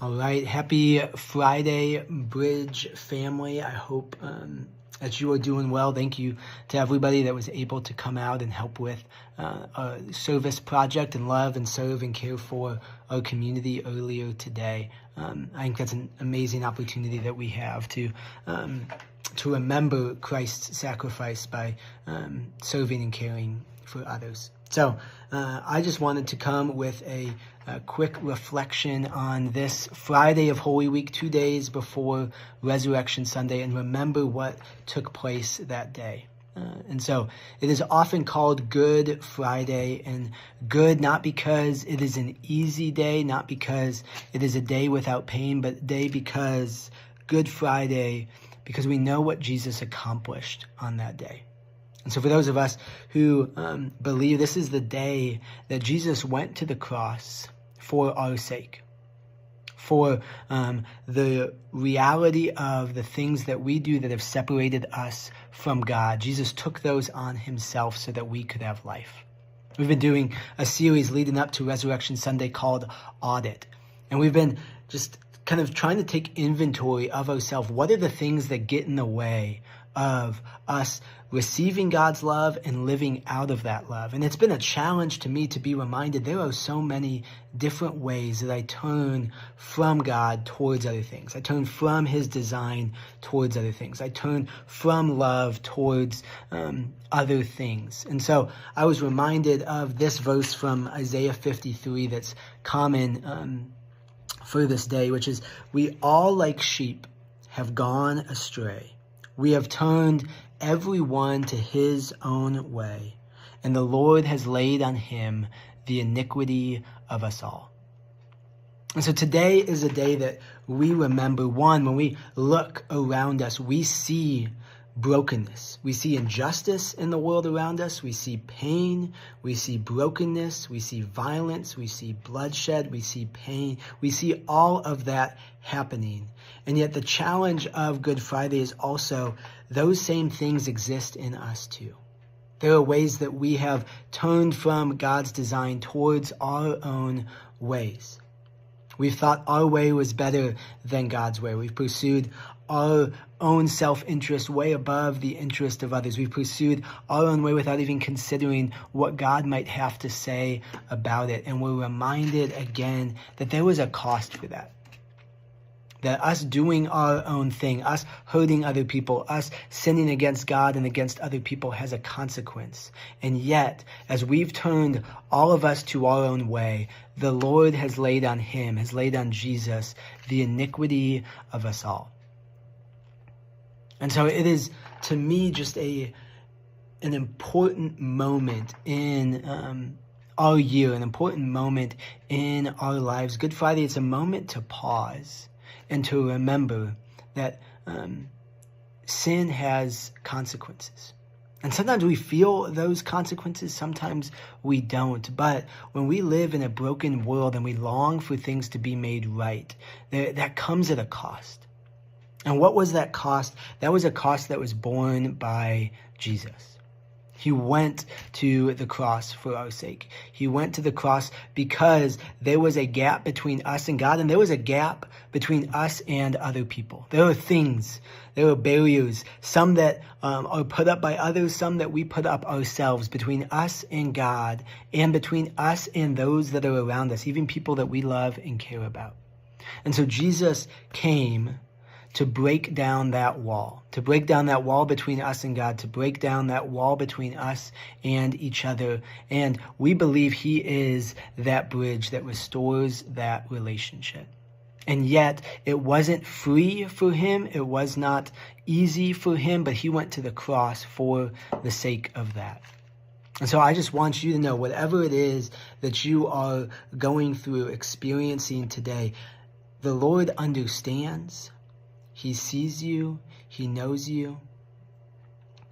All right, happy Friday, Bridge family. I hope that you are doing well. Thank you to everybody that was able to come out and help with a service project and love and serve and care for our community earlier today. I think that's an amazing opportunity that we have to remember Christ's sacrifice by serving and caring for others. So I just wanted to come with a quick reflection on this Friday of Holy Week, 2 days before Resurrection Sunday, and remember what took place that day. And so it is often called Good Friday, and good not because it is an easy day, not because it is a day without pain, but a day because Good Friday, because we know what Jesus accomplished on that day. And so for those of us who believe this is the day that Jesus went to the cross for our sake, for the reality of the things that we do that have separated us from God, Jesus took those on himself so that we could have life. We've been doing a series leading up to Resurrection Sunday called Audit. And we've been just kind of trying to take inventory of ourselves. What are the things that get in the way of us receiving God's love and living out of that love? And it's been a challenge to me to be reminded there are so many different ways that I turn from God towards other things. I turn from his design towards other things. I turn from love towards other things. And so I was reminded of this verse from Isaiah 53 that's common for this day, which is, "We all like sheep have gone astray. We have turned every one to his own way, and the Lord has laid on him the iniquity of us all." And so today is a day that we remember, one, when we look around us, we see brokenness. We see injustice in the world around us. We see pain. We see brokenness. We see violence. We see bloodshed. We see pain. We see all of that happening. And yet the challenge of Good Friday is also those same things exist in us too. There are ways that we have turned from God's design towards our own ways. We've thought our way was better than God's way. We've pursued our own self-interest way above the interest of others. We've pursued our own way without even considering what God might have to say about it. And we're reminded again that there was a cost for that. That us doing our own thing, us hurting other people, us sinning against God and against other people has a consequence. And yet, as we've turned all of us to our own way, the Lord has laid on him, has laid on Jesus, the iniquity of us all. And so it is, to me, just an important moment in our year, an important moment in our lives. Good Friday is a moment to pause and to remember that sin has consequences. And sometimes we feel those consequences, sometimes we don't. But when we live in a broken world and we long for things to be made right, that comes at a cost. And what was that cost? That was a cost that was borne by Jesus. He went to the cross for our sake. He went to the cross because there was a gap between us and God, and there was a gap between us and other people. There are things, there are barriers, some that are put up by others, some that we put up ourselves, between us and God, and between us and those that are around us, even people that we love and care about. And so Jesus came to break down that wall between us and God, to break down that wall between us and each other. And we believe he is that bridge that restores that relationship. And yet it wasn't free for him. It was not easy for him, but he went to the cross for the sake of that. And so I just want you to know, whatever it is that you are going through, experiencing today, the Lord understands. He sees you, he knows you,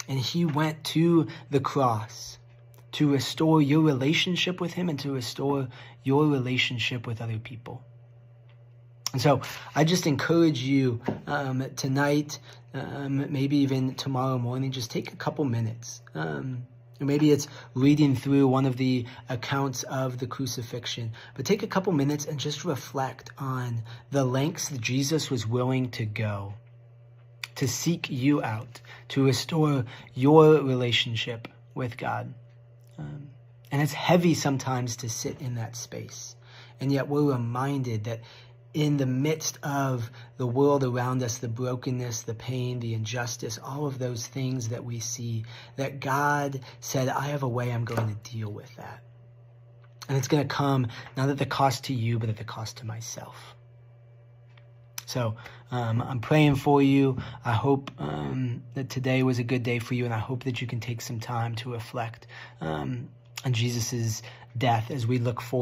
and he went to the cross to restore your relationship with him and to restore your relationship with other people. And so I just encourage you tonight, maybe even tomorrow morning, just take a couple minutes Or maybe it's reading through one of the accounts of the crucifixion. But take a couple minutes and just reflect on the lengths that Jesus was willing to go to seek you out, to restore your relationship with God. And it's heavy sometimes to sit in that space. And yet we're reminded that in the midst of the world around us, the brokenness, the pain, the injustice, all of those things that we see, that God said, I have a way I'm going to deal with that. And it's going to come not at the cost to you, but at the cost to myself. So I'm praying for you. I hope that today was a good day for you, and I hope that you can take some time to reflect on Jesus' death as we look forward.